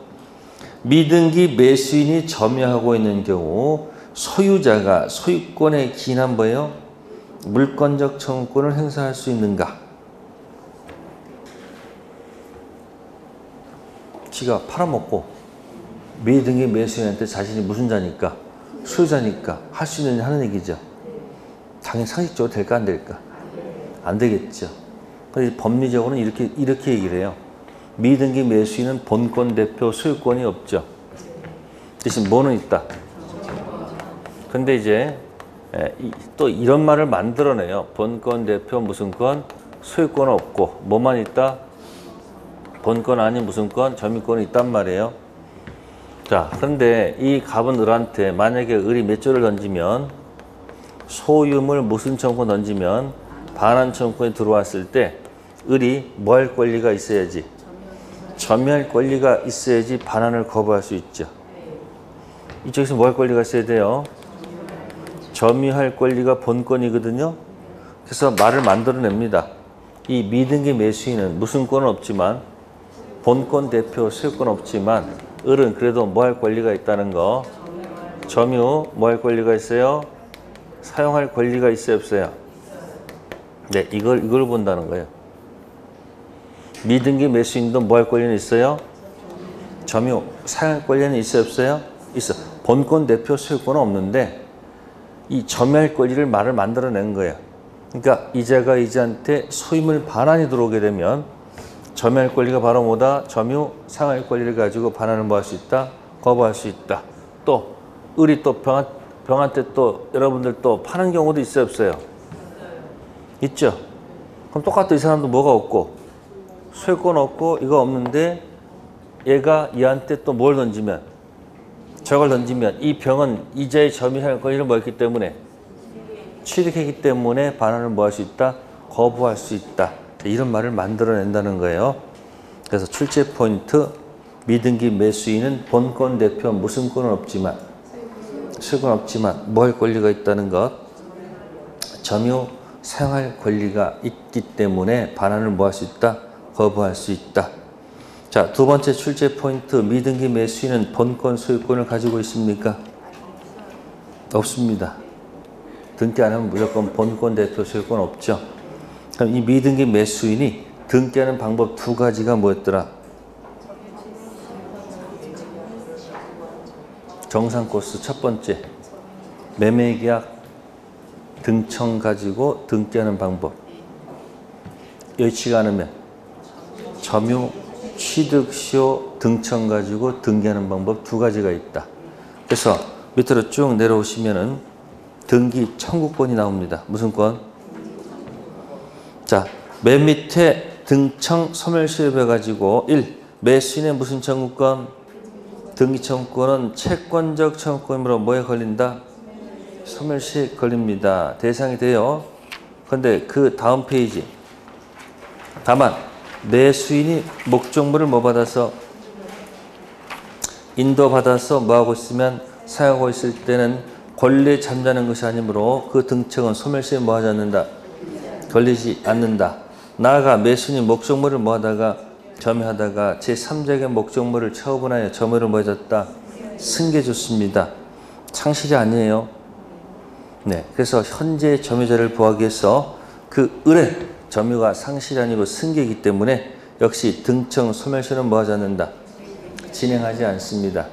미등기 매수인이 점유하고 있는 경우 소유자가 소유권에 기인한 뭐예요? 물권적 청구권을 행사할 수 있는가? 지가 팔아먹고 미등기 매수인한테 자신이 무슨 자니까? 소유자니까 할 수 있느냐 하는 얘기죠. 당연히 상식적으로 될까 안 될까? 안 되겠죠. 그래서 법리적으로는 이렇게 얘기를 해요. 미등기 매수인은 본권 대표 소유권이 없죠. 대신 뭐는 있다? 근데 이제 또 이런 말을 만들어내요. 본권 대표 무슨 권? 소유권은 없고 뭐만 있다? 본권 아닌 무슨 권? 점유권이 있단 말이에요. 자, 그런데 이 갑은 을한테 만약에 을이 몇 조를 던지면 소유물 무슨 청구권 던지면 반환 청구권이 들어왔을 때 을이 뭐 할 권리가 있어야지? 점유할 권리가 있어야지 반환을 거부할 수 있죠. 이쪽에서 뭐 할 권리가 있어야 돼요? 점유할 권리가 본권이거든요. 그래서 말을 만들어냅니다. 이 미등기 매수인은 무슨 권은 없지만 본권 대표 소유권 없지만 을은 그래도 뭐 할 권리가 있다는 거. 점유 뭐 할 권리가 있어요? 사용할 권리가 있어요, 없어요? 네, 이걸 본다는 거예요. 미등기 매수인도 뭐 할 권리는 있어요? 점유 사용할 권리는 있어요, 없어요? 있어. 본권 대표 소유권은 없는데 이 점유할 권리를 말을 만들어낸 거예요. 그러니까 이자가 이자한테 소유물 반환이 들어오게 되면 점유할 권리가 바로 뭐다? 점유 사용할 권리를 가지고 반환을 뭐 할 수 있다? 거부할 수 있다. 또 을이 또 병한테 또 여러분들 또 파는 경우도 있어요, 없어요? 있죠. 그럼 똑같아. 이 사람도 뭐가 없고 소유권 없고 이거 없는데 얘가 얘한테 또 뭘 던지면 저걸 던지면 이 병은 이자의 점유할 권리를 뭐 했기 때문에 취득했기 때문에 반환을 뭐 할 수 있다? 거부할 수 있다. 이런 말을 만들어낸다는 거예요. 그래서 출제 포인트. 미등기 매수인은 본권 대표 무슨 권은 없지만 소유권 없지만 뭐 할 권리가 있다는 것. 점유 사용할 권리가 있기 때문에 반환을 뭐 할 수 있다? 거부할 수 있다. 자, 두 번째 출제 포인트. 미등기 매수인은 본권 소유권을 가지고 있습니까? 없습니다. 등기 안 하면 무조건 본권 대표 소유권 없죠. 그럼 이 미등기 매수인이 등기하는 방법 두 가지가 뭐였더라? 정상 코스 첫 번째. 매매계약 등청 가지고 등기하는 방법. 여의치가 않으면 점유 취득시효 등청 가지고 등기하는 방법 두 가지가 있다. 그래서 밑으로 쭉 내려오시면은 등기 청구권이 나옵니다. 무슨 권? 자, 맨 밑에 등청 소멸시효 가지고 1. 매수인의 무슨 청구권? 등기 청구권은 채권적 청구권으로 뭐에 걸린다? 소멸시효에 걸립니다. 대상이 돼요. 그런데 그 다음 페이지. 다만 매수인이 목적물을 뭐 받아서 인도받아서 뭐 하고 있으면 사용하고 있을 때는 권리에 잠자는 것이 아니므로 그 등청은 소멸시효에 뭐 하지 않는다? 걸리지 않는다. 나아가 매수인이 목적물을 뭐 하다가 점유하다가 제3자에게 목적물을 처분하여 점유를 뭐 해줬다? 승계해줬습니다. 상실이 아니에요. 네, 그래서 현재 점유자를 보호하기 위해서 그 을의 점유가 상실이 아니고 승계이기 때문에 역시 등청 소멸시효는 뭐 하지 않는다? 진행하지 않습니다.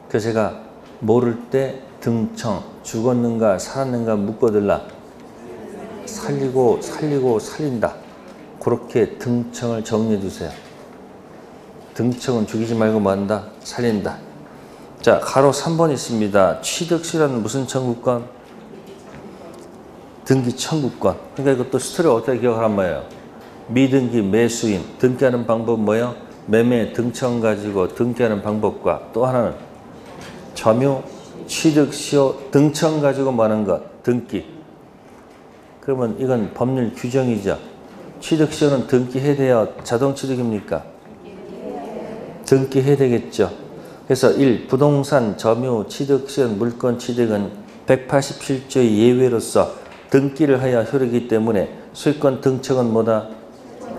그래서 제가 모를 때 등청 죽었는가 살았는가 묻거들라 살리고 살린다. 그렇게 등청을 정리해 주세요. 등청은 죽이지 말고 뭐 한다? 살린다. 자, 가로 3번 있습니다. 취득시효는 무슨 청구권? 등기 청구권. 그러니까 이것도 스토리 어떻게 기억하란 말이에요. 미등기 매수인 등기하는 방법 뭐예요? 매매 등청 가지고 등기하는 방법과 또 하나는 점유 취득시효 등청 가지고 뭐 하는 것? 등기. 그러면 이건 법률 규정이죠. 취득시효는 등기해야 돼요? 자동 취득입니까? 등기해야 되겠죠. 그래서 1. 부동산, 점유, 취득, 시현, 물권 취득은 187조의 예외로서 등기를 하여 효력이기 때문에 소유권 등척은 뭐다?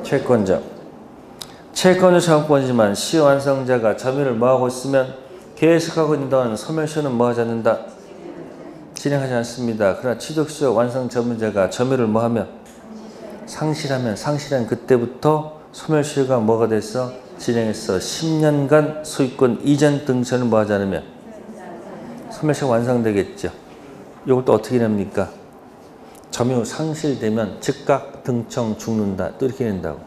채권자. 채권은 청구권이지만 시효 완성자가 점유를 뭐하고 있으면 계속하고 있는 동안 소멸시효는 뭐하지 않는다? 진행하지 않습니다. 그러나 취득시효 완성 점유자가 점유를 뭐하면? 상실한 그때부터 소멸시효가 뭐가 됐어? 진행해서 10년간 소유권 이전 등처는 뭐하지 않으면 소멸시효가 완성되겠죠. 이것도 어떻게 냅니까? 점유 상실되면 즉각 등청 죽는다. 또 이렇게 낸다고.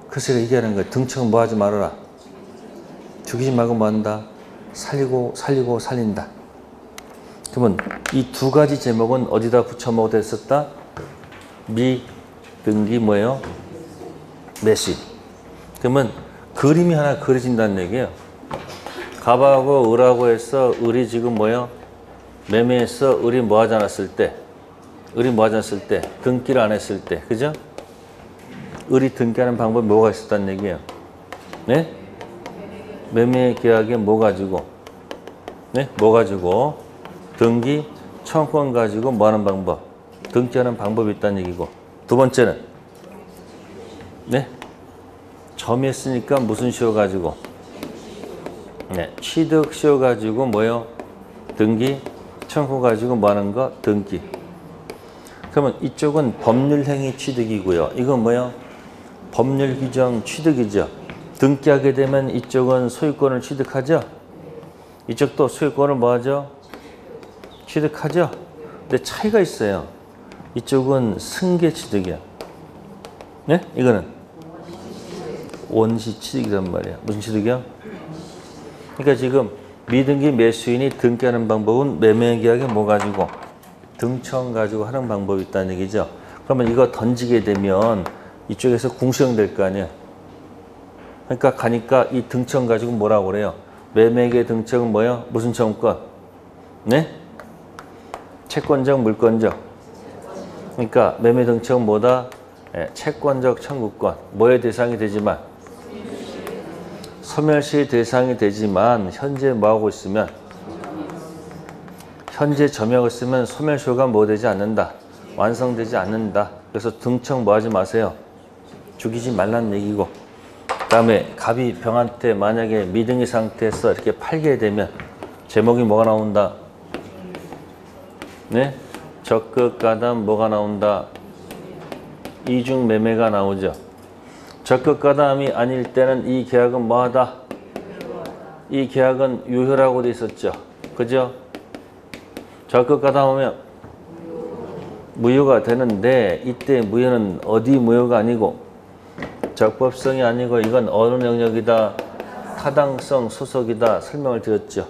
그래서 제가 얘기하는 거예요. 등청 뭐 하지 말아라. 죽이지 말고 뭐 한다? 살리고 살린다. 그러면 이 두 가지 제목은 어디다 붙여 먹어도 됐었다? 미등기 뭐예요? 매수인. 그러면 그림이 하나 그려진다는 얘기예요. 갑하고 을하고 해서 을이 지금 뭐예요? 매매해서 을이 뭐 하지 않았을 때? 등기를 안 했을 때. 그죠? 을이 등기하는 방법이 뭐가 있었다는 얘기예요? 네? 매매 계약에 뭐 가지고? 네? 뭐 가지고? 등기, 청구권 가지고 뭐 하는 방법? 등기하는 방법이 있다는 얘기고. 두 번째는 네? 점유했으니까 무슨 시효 가지고? 네, 취득 시효 가지고 뭐요? 등기, 청구 가지고 뭐 하는 거? 등기. 그러면 이쪽은 법률행위 취득이고요. 이건 뭐요? 법률 규정 취득이죠. 등기하게 되면 이쪽은 소유권을 취득하죠. 이쪽도 소유권을 뭐 하죠? 취득하죠. 근데 차이가 있어요. 이쪽은 승계 취득이야. 네? 이거는 원시 취득이란 말이야. 무슨 취득이야? 그러니까 지금 미등기 매수인이 등기하는 방법은 매매 계약에 뭐 가지고? 등청 가지고 하는 방법이 있다는 얘기죠. 그러면 이거 던지게 되면 이쪽에서 궁수형 거 아니야. 그러니까 가니까 이 등청 가지고 뭐라고 그래요? 매매계 등청은 뭐예요? 무슨 청구권? 네? 채권적, 물권적. 그러니까 매매 등청은 뭐다? 네, 채권적 청구권. 뭐의 대상이 되지만? 소멸시의 대상이 되지만 현재 뭐하고 있으면? 현재 점유하고 있으면 소멸시효가 뭐 되지 않는다? 완성되지 않는다. 그래서 등청 뭐 하지 마세요? 죽이지 말라는 얘기고. 그 다음에 갑이 병한테 만약에 미등기 상태에서 이렇게 팔게 되면 제목이 뭐가 나온다? 네? 적극 가담 뭐가 나온다? 이중 매매가 나오죠. 적극 가담이 아닐 때는 이 계약은 뭐하다? 이 계약은 유효라고 돼 있었죠. 그죠? 적극 가담하면 무효가 되는데 이때 무효는 어디 무효가 아니고 적법성이 아니고 이건 어느 영역이다? 타당성 소속이다. 설명을 드렸죠.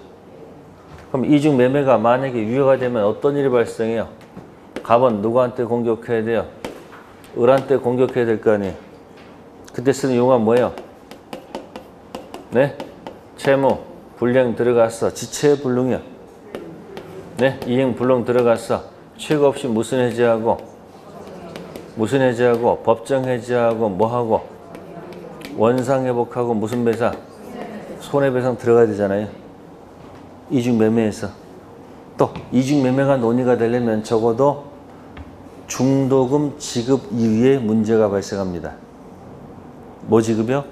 그럼 이중 매매가 만약에 유효가 되면 어떤 일이 발생해요? 갑은 누구한테 공격해야 돼요? 을한테 공격해야 될 거 아니에요? 그때 쓰는 용어가 뭐예요? 네? 채무, 불량 들어갔어. 지체불능이요. 네? 이행 불능 들어갔어. 최고 없이 무슨 해제하고? 법정 해제하고 뭐하고? 원상 회복하고 무슨 배상? 손해배상 들어가야 되잖아요. 이중매매에서. 또 이중매매가 논의가 되려면 적어도 중도금 지급 이후에 문제가 발생합니다. 뭐 지급이요?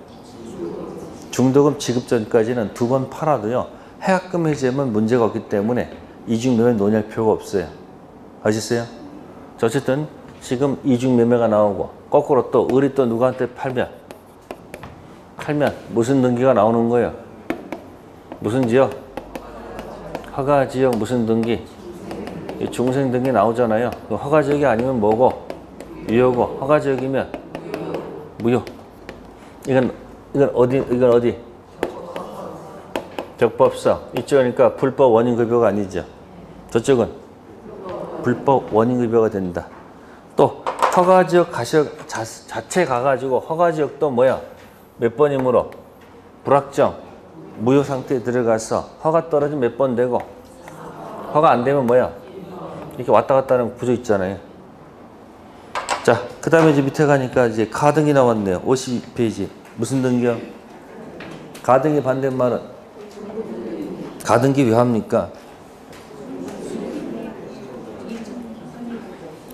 중도금 지급 전까지는 두 번 팔아도요. 해약금 해제면 문제가 없기 때문에 이중매매 논의할 필요가 없어요. 아시겠어요? 어쨌든 지금 이중매매가 나오고 거꾸로 또 을이 또 누구한테 팔면 무슨 등기가 나오는 거예요? 무슨 지역? 허가지역 무슨 등기? 중생 등기 나오잖아요. 허가지역이 아니면 뭐고? 유효고. 허가지역이면 무효. 이건 어디? 적법성. 이쪽이니까 불법 원인급여가 아니죠. 저쪽은 불법 원인급여가 된다. 또 허가지역 자체 가가지고 허가지역도 뭐야? 몇 번이므로? 불확정. 무효 상태에 들어가서 허가 떨어지면 몇 번 되고 허가 안 되면 뭐야? 이렇게 왔다 갔다 하는 구조 있잖아요. 자, 그 다음에 이제 밑에 가니까 이제 가등기 나왔네요. 52페이지. 무슨 등기요? 가등기 반대말은? 가등기 왜 합니까?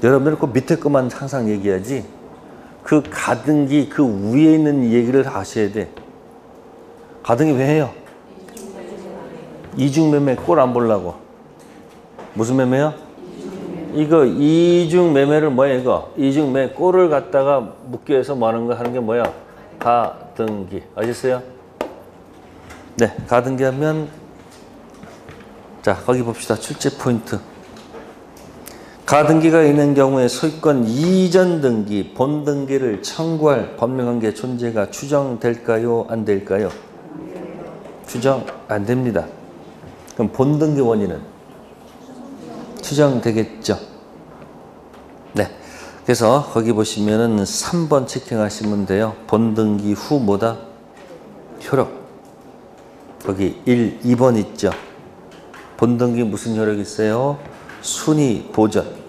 여러분들 그 밑에 것만 항상 얘기하지 그 가등기 그 위에 있는 얘기를 하셔야 돼. 가등기 왜 해요? 이중매매 꼴 안 보려고. 무슨 매매요? 이거 이중매매를 뭐야 이거? 이중매 꼴을 갖다가 묶여서 뭐 하는 거 하는 게 뭐야? 가등기. 아셨어요? 네, 가등기 하면 자 거기 봅시다. 출제 포인트. 가등기가 있는 경우에 소유권 이전 등기, 본 등기를 청구할 법률관계 존재가 추정될까요? 안 될까요? 추정 안 됩니다. 그럼 본 등기 원인은 추정되겠죠. 네. 그래서 거기 보시면은 3번 체킹하시면 돼요. 본 등기 후 뭐다? 효력. 거기 1, 2번 있죠. 본 등기 무슨 효력이 있어요? 순위 보전.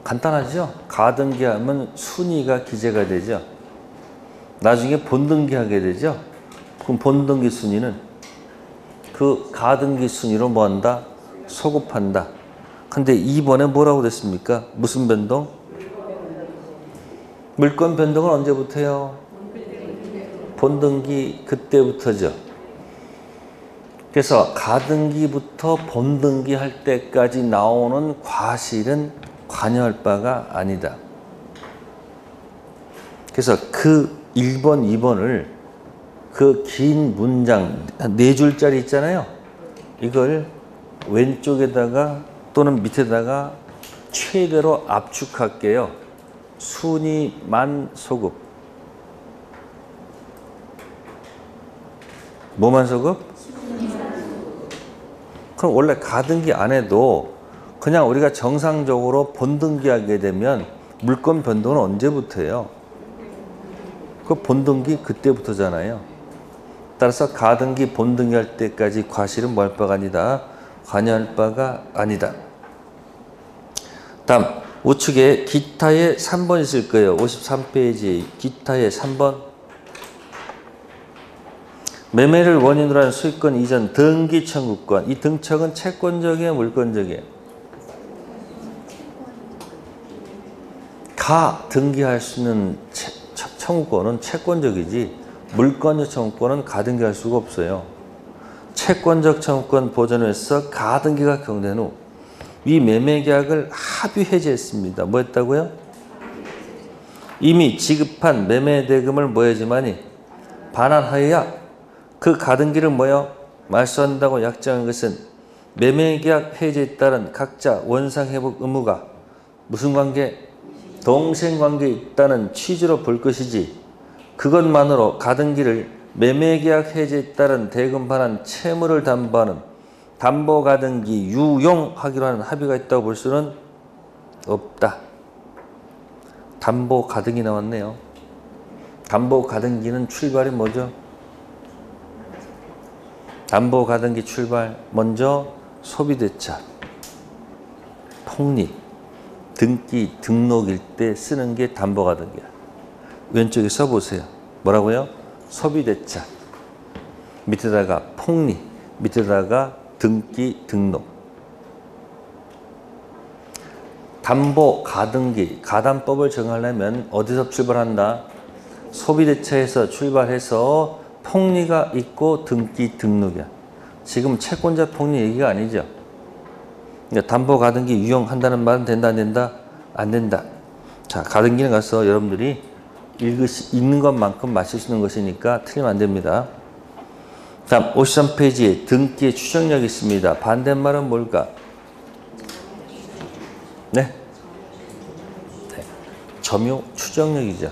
간단하죠? 가등기 하면 순위가 기재가 되죠. 나중에 본등기 하게 되죠. 그럼 본등기 순위는 그 가등기 순위로 뭐 한다? 소급한다. 근데 이번에 뭐라고 됐습니까? 무슨 변동? 물권 변동은 언제부터요? 본등기 그때부터죠. 그래서 가등기부터 본등기 할 때까지 나오는 과실은 관여할 바가 아니다. 그래서 그 1번, 2번을 그 긴 문장 4줄짜리 있잖아요. 이걸 왼쪽에다가 또는 밑에다가 최대로 압축할게요. 순위만 소급. 뭐만 소급? 그럼 원래 가등기 안 해도 그냥 우리가 정상적으로 본등기하게 되면 물권 변동은 언제부터예요? 그 본등기 그때부터잖아요. 따라서 가등기 본등기 할 때까지 과실은 뭐 할 바가 아니다. 관여할 바가 아니다. 다음 우측에 기타에 3번 있을 거예요. 53페이지 기타에 3번. 매매를 원인으로 한 소유권 이전 등기 청구권. 이 등청은 채권적이에요? 물권적이에요? 가 등기할 수 있는 청구권은 채권적이지 물권적 청구권은 가등기할 수가 없어요. 채권적 청구권 보전에서 가등기가 경된 후 이 매매계약을 합의 해지했습니다. 뭐 했다고요? 이미 지급한 매매대금을 뭐 해야지만이 반환하여야 그 가등기를 뭐요? 말소한다고 약정한 것은 매매계약 해지에 따른 각자 원상회복 의무가 무슨 관계? 동생관계에 있다는 취지로 볼 것이지 그것만으로 가등기를 매매계약 해지에 따른 대금 반환 채무를 담보하는 담보가등기 유용하기로 하는 합의가 있다고 볼 수는 없다. 담보가등기 나왔네요. 담보가등기는 출발이 뭐죠? 담보가등기 출발 먼저 소비대차, 폭리, 등기, 등록일 때 쓰는 게 담보가등기야. 왼쪽에 써보세요. 뭐라고요? 소비대차, 밑에다가 폭리, 밑에다가 등기, 등록. 담보가등기, 가담법을 정하려면 어디서 출발한다? 소비대차에서 출발해서 폭리가 있고 등기, 등록이야. 지금 채권자 폭리 얘기가 아니죠. 그러니까 담보가등기 유용한다는 말은 된다, 안 된다? 안 된다. 자, 가등기는 가서 여러분들이 읽는 것만큼 마실 수 있는 것이니까 틀리면 안 됩니다. 다음 53페이지에 등기의 추정력이 있습니다. 반대말은 뭘까? 네? 네. 점유 추정력이죠.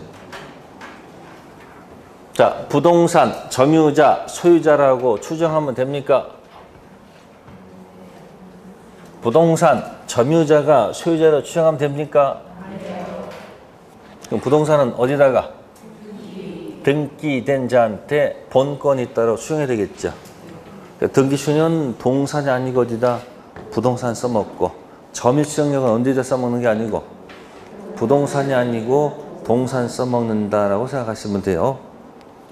자, 부동산 점유자, 소유자라고 추정하면 됩니까? 부동산 점유자가 소유자로 추정하면 됩니까? 그럼 부동산은 어디다가? 등기된 자한테 본권이 따로 추정해야 되겠죠. 등기수는 동산이 아니고 어디다? 부동산 써먹고 점유 추정력은 언제다 써먹는 게 아니고 부동산이 아니고 동산 써먹는다라고 생각하시면 돼요.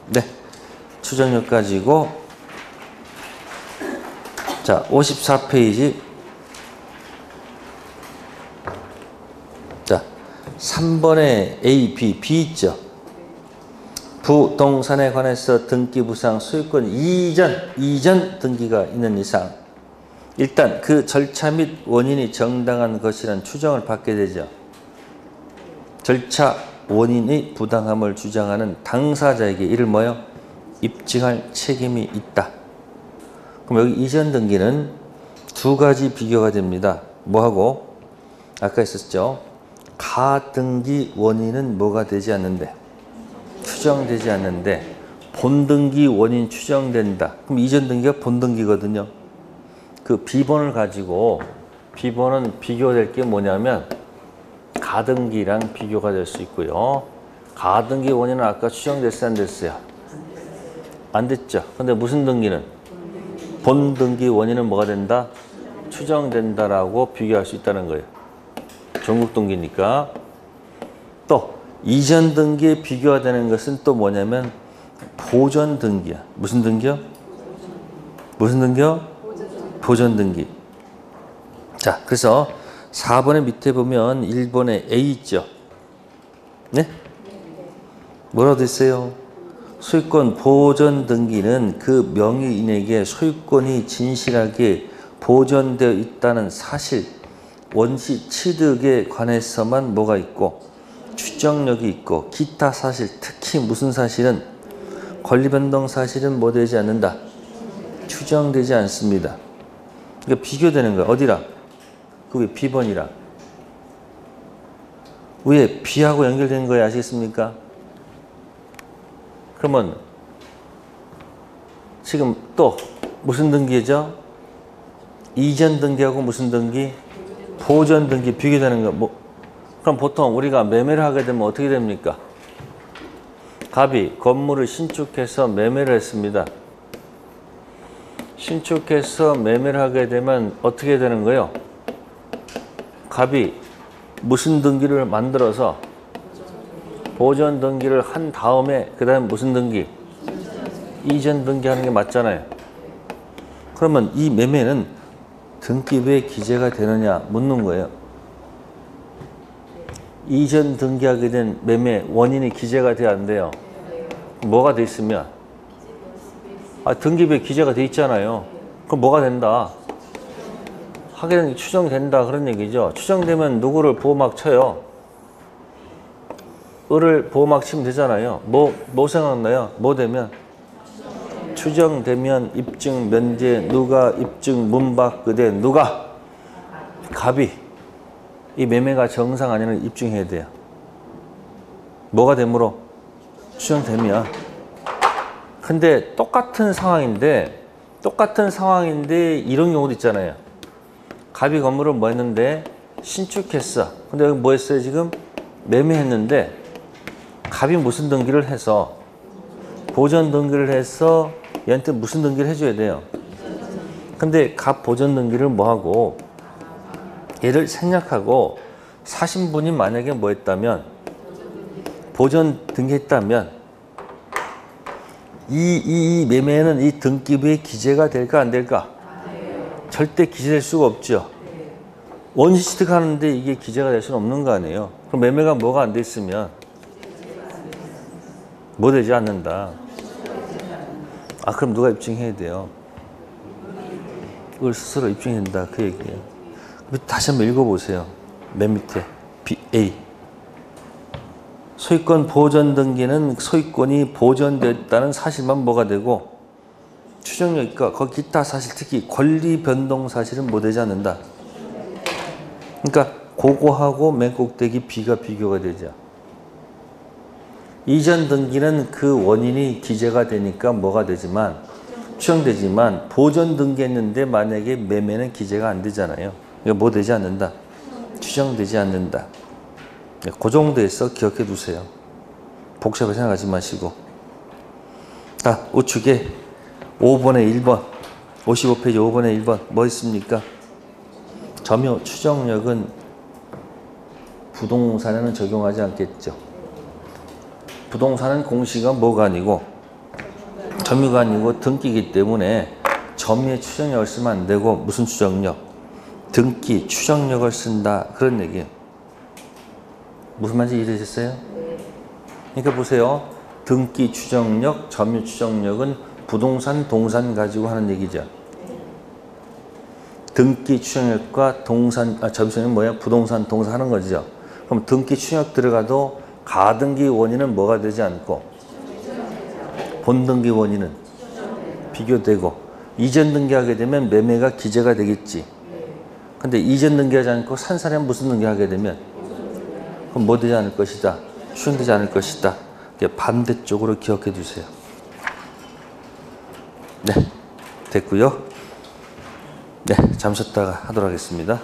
네, 추정력 가지고 자 54페이지 자 3번에 A, B 있죠. 부동산에 관해서 등기부상 소유권 이전 등기가 있는 이상 일단 그 절차 및 원인이 정당한 것이라는 추정을 받게 되죠. 절차 원인의 부당함을 주장하는 당사자에게 이를 뭐요? 입증할 책임이 있다. 그럼 여기 이전 등기는 두 가지 비교가 됩니다. 뭐하고? 아까 있었죠. 가등기 원인은 뭐가 되지 않는데? 추정되지 않는데 본등기 원인 추정된다. 그럼 이전 등기가 본등기거든요. 그 비번을 가지고 비번은 비교될 게 뭐냐면 가등기랑 비교가 될 수 있고요. 가등기 원인은 아까 추정됐어요? 안 됐어요? 안 됐죠. 근데 무슨 등기는? 본등기 원인은 뭐가 된다? 추정된다라고 비교할 수 있다는 거예요. 전국 등기니까. 또 이전 등기에 비교가 되는 것은 또 뭐냐면 보전 등기야. 무슨 등기요? 무슨 등기요? 보전 등기. 자, 그래서 4번의 밑에 보면 1번에 A 있죠. 네? 뭐라고 됐어요? 소유권 보전 등기는 그 명의인에게 소유권이 진실하게 보전되어 있다는 사실, 원시 취득에 관해서만 뭐가 있고 추정력이 있고 기타 사실, 특히 무슨 사실은 권리 변동 사실은 뭐 되지 않는다. 추정되지 않습니다. 그러니까 비교되는 거야. 어디랑? 그 왜 B번이랑. 왜 B하고 연결되는 거예요? 아시겠습니까? 그러면 지금 또 무슨 등기죠? 이전 등기하고 무슨 등기? 보전 등기 비교되는 거. 뭐 그럼 보통 우리가 매매를 하게 되면 어떻게 됩니까? 갑이 건물을 신축해서 매매를 했습니다. 신축해서 매매를 하게 되면 어떻게 되는 거예요? 갑이 무슨 등기를 만들어서 보전 등기를 한 다음에 그 다음에 무슨 등기? 이전 등기하는 게 맞잖아요. 그러면 이 매매는 등기부에 기재가 되느냐 묻는 거예요. 이전 등기하게 된 매매 원인이 기재가 돼야 안 돼요? 뭐가 돼 있으면? 등기부에 기재가 돼 있잖아요. 그럼 뭐가 된다? 하게 된 게 추정된다 그런 얘기죠. 추정되면 누구를 보호막 쳐요? 을을 보호막 치면 되잖아요. 뭐 생각나요? 뭐 되면? 추정되면 입증 면제 누가 입증 문박그대 누가? 갑이 이 매매가 정상 아니면 입증해야 돼요. 뭐가 되므로? 추정되면. 근데 똑같은 상황인데 이런 경우도 있잖아요. 갑이 건물을 뭐 했는데 신축했어. 근데 여기 뭐 했어요? 지금 매매했는데 갑이 무슨 등기를 해서 보전 등기를 해서 얘한테 무슨 등기를 해줘야 돼요? 근데 갑 보전 등기를 뭐 하고 얘를 생략하고 사신 분이 만약에 뭐 했다면 보전 등기했다면 이 매매는 이 등기부에 기재가 될까 안 될까? 절대 기재될 수가 없죠. 원시 취득하는데 이게 기재가 될 수는 없는 거 아니에요. 그럼 매매가 뭐가 안 돼 있으면 뭐 되지 않는다. 그럼 누가 입증해야 돼요? 이걸 스스로 입증해야 된다. 그 얘기예요. 다시 한번 읽어보세요. 맨 밑에 A. 소유권 보전 등기는 소유권이 보전됐다는 사실만 뭐가 되고 추정력과 거기 기타 사실 특히 권리 변동 사실은 뭐 되지 않는다. 그러니까 그거하고 맨 꼭대기 B가 비교가 되죠. 이전 등기는 그 원인이 기재가 되니까 뭐가 되지만 추정되지만 보전 등기했는데 만약에 매매는 기재가 안 되잖아요. 그러니까 뭐 되지 않는다. 추정되지 않는다. 그 정도에서 기억해 두세요. 복잡하게 생각하지 마시고. 우측에 5번에 1번 55페이지 5번에 1번 뭐 있습니까? 점유 추정력은 부동산에는 적용하지 않겠죠. 부동산은 공시가 뭐가 아니고 점유가 아니고 등기이기 때문에 점유의 추정력을 쓰면 안 되고 무슨 추정력? 등기, 추정력을 쓴다. 그런 얘기예요. 무슨 말인지 이해되셨어요? 그러니까 보세요. 등기 추정력, 점유 추정력은 부동산, 동산 가지고 하는 얘기죠. 등기 추정력과 점유 추정력은 뭐야? 부동산, 동산 하는 거죠. 그럼 등기 추정력 들어가도 가등기 원인은 뭐가 되지 않고 본등기 원인은 비교되고 이전 등기하게 되면 매매가 기재가 되겠지. 근데 이전 등기하지 않고 산 사람이 무슨 등기하게 되면 그럼 뭐 되지 않을 것이다. 추정되지 않을 것이다. 반대쪽으로 기억해 주세요. 네, 됐고요. 네, 잠시 쉬었다가 하도록 하겠습니다.